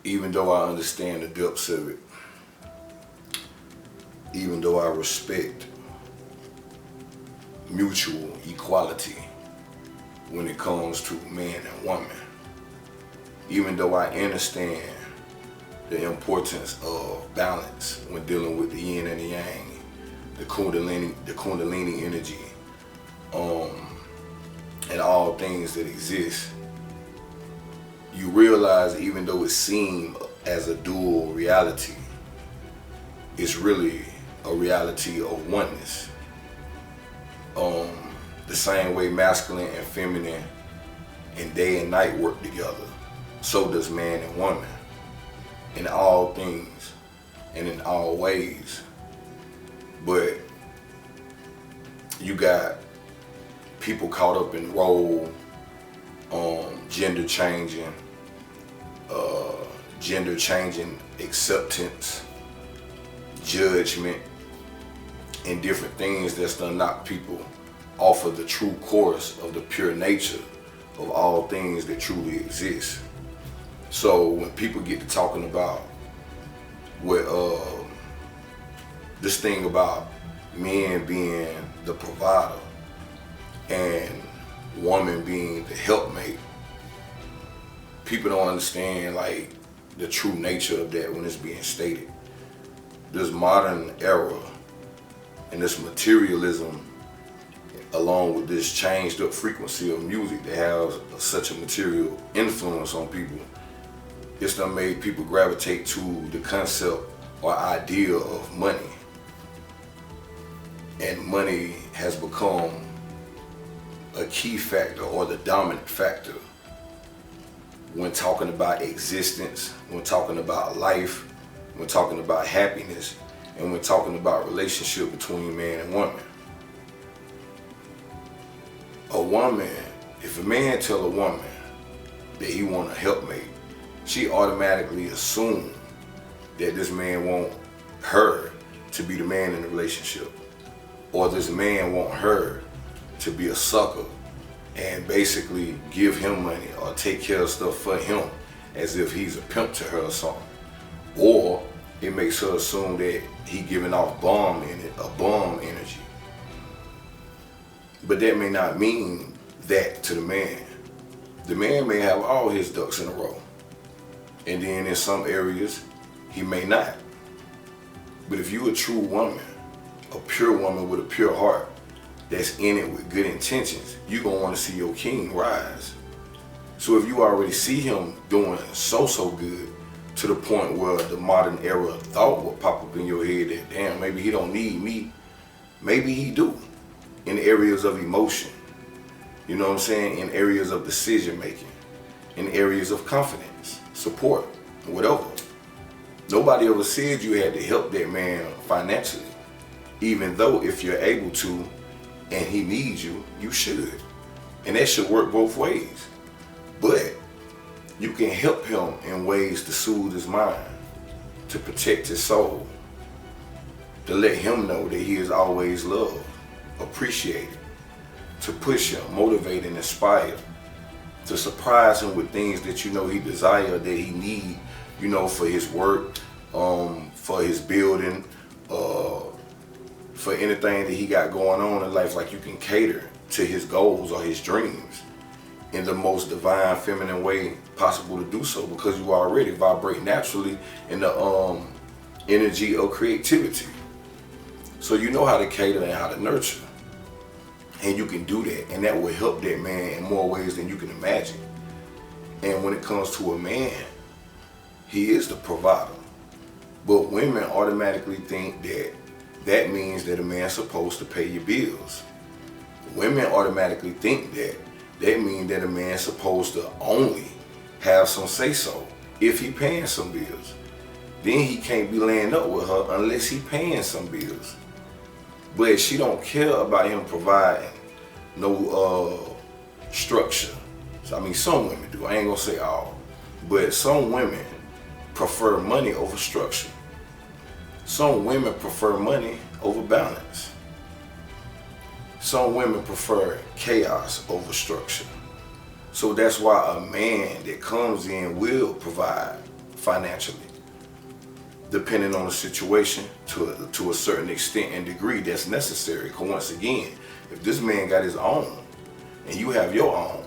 even though I understand the depths of it, even though I respect mutual equality when it comes to man and woman, even though I understand the importance of balance when dealing with the yin and the yang, the kundalini energy, and all things that exist, you realize even though it seems as a dual reality, it's really a reality of oneness. The same way masculine and feminine and day and night work together, so does man and woman in all things and in all ways. But you got people caught up in role, gender changing acceptance, judgment, and different things that's done knock people off of the true course of the pure nature of all things that truly exist. So when people get to talking about what this thing about men being the provider and woman being the helpmate, people don't understand like the true nature of that when it's being stated. This modern era and this materialism, along with this changed up frequency of music that has such a material influence on people, it's done made people gravitate to the concept or idea of money. And money has become a key factor or the dominant factor when talking about existence, when talking about life, when talking about happiness, and when talking about relationship between man and woman. A woman, if a man tell a woman that he want a helpmate, she automatically assume that this man want her to be the man in the relationship, or this man want her to be a sucker and basically give him money or take care of stuff for him as if he's a pimp to her or something. Or it makes her assume that he giving off bomb energy. But that may not mean that to the man. The man may have all his ducks in a row, and then in some areas he may not. But if you a true woman, a pure woman with a pure heart that's in it with good intentions, you gonna want to see your king rise. So if you already see him doing so good, to the point where the modern era thought would pop up in your head that, damn, maybe he don't need me. Maybe he do, in areas of emotion. You know what I'm saying? In areas of decision making, in areas of confidence, support, whatever. Nobody ever said you had to help that man financially, even though if you're able to and he needs you, you should. And that should work both ways. But you can help him in ways to soothe his mind, to protect his soul, to let him know that he is always loved, appreciated, to push him, motivate and inspire, to surprise him with things that you know he desire, that he need, you know, for his work, for his building, for anything that he got going on in life. Like you can cater to his goals or his dreams in the most divine feminine way possible to do so, because you already vibrate naturally in the energy of creativity. So you know how to cater and how to nurture, and you can do that, and that will help that man in more ways than you can imagine. And when it comes to a man, he is the provider, but women automatically think that that means that a man's supposed to pay your bills. Women automatically think that that means that a man's supposed to only have some say-so if he paying some bills. Then he can't be laying up with her unless he paying some bills. But she don't care about him providing no structure. So, I mean, some women do. I ain't gonna say all, but some women prefer money over structure. Some women prefer money over balance. Some women prefer chaos over structure. So that's why a man that comes in will provide financially. Depending on the situation, to a certain extent and degree that's necessary. Because once again, if this man got his own and you have your own,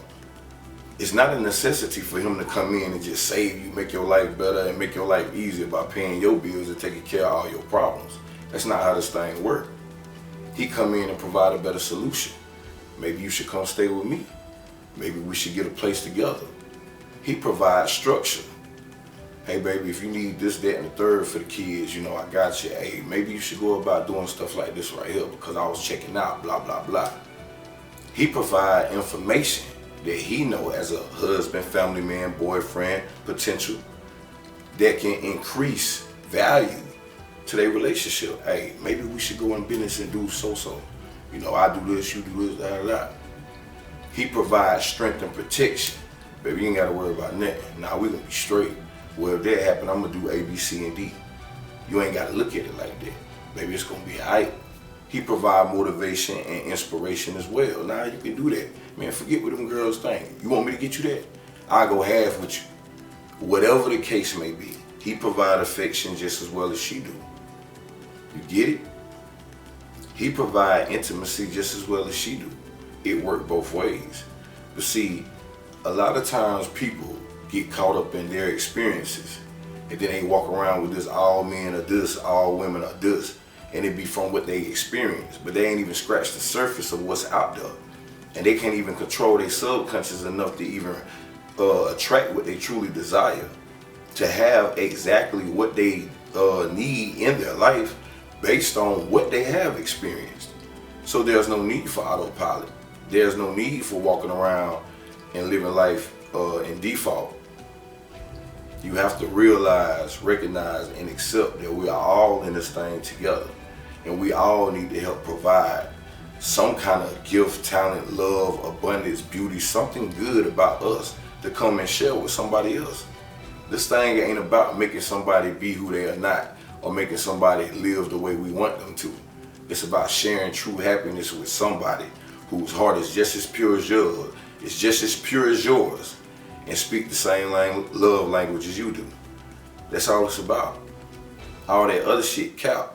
it's not a necessity for him to come in and just save you, make your life better and make your life easier by paying your bills and taking care of all your problems. That's not how this thing works. He come in and provide a better solution. Maybe you should come stay with me. Maybe we should get a place together. He provides structure. Hey baby, if you need this, that, and the third for the kids, you know, I got you. Hey, maybe you should go about doing stuff like this right here because I was checking out, blah, blah, blah. He provide information that he know as a husband, family man, boyfriend, potential, that can increase value to their relationship. Hey, maybe we should go in business and do so-so. You know, I do this, you do this, da, da, da. He provides strength and protection. Baby, you ain't got to worry about nothing. Nah, we gonna be straight. Well, if that happen, I'm gonna do A, B, C, and D. You ain't gotta look at it like that. Baby, it's gonna be all right. He provide motivation and inspiration as well. Now you can do that. Man, forget what them girls think. You want me to get you that? I'll go half with you. Whatever the case may be, he provide affection just as well as she do. You get it? He provide intimacy just as well as she do. It worked both ways. But see, a lot of times people get caught up in their experiences and then they walk around with this all men are this, all women are this, and it be from what they experience, but they ain't even scratched the surface of what's out there, and they can't even control their subconscious enough to even attract what they truly desire, to have exactly what they need in their life based on what they have experienced. So there's no need for autopilot. There's no need for walking around and living life in default. You have to realize, recognize, and accept that we are all in this thing together. And we all need to help provide some kind of gift, talent, love, abundance, beauty, something good about us to come and share with somebody else. This thing ain't about making somebody be who they are not or making somebody live the way we want them to. It's about sharing true happiness with somebody whose heart is just as pure as yours. It's just as pure as yours. And speak the same love language as you do. That's all it's about. All that other shit count.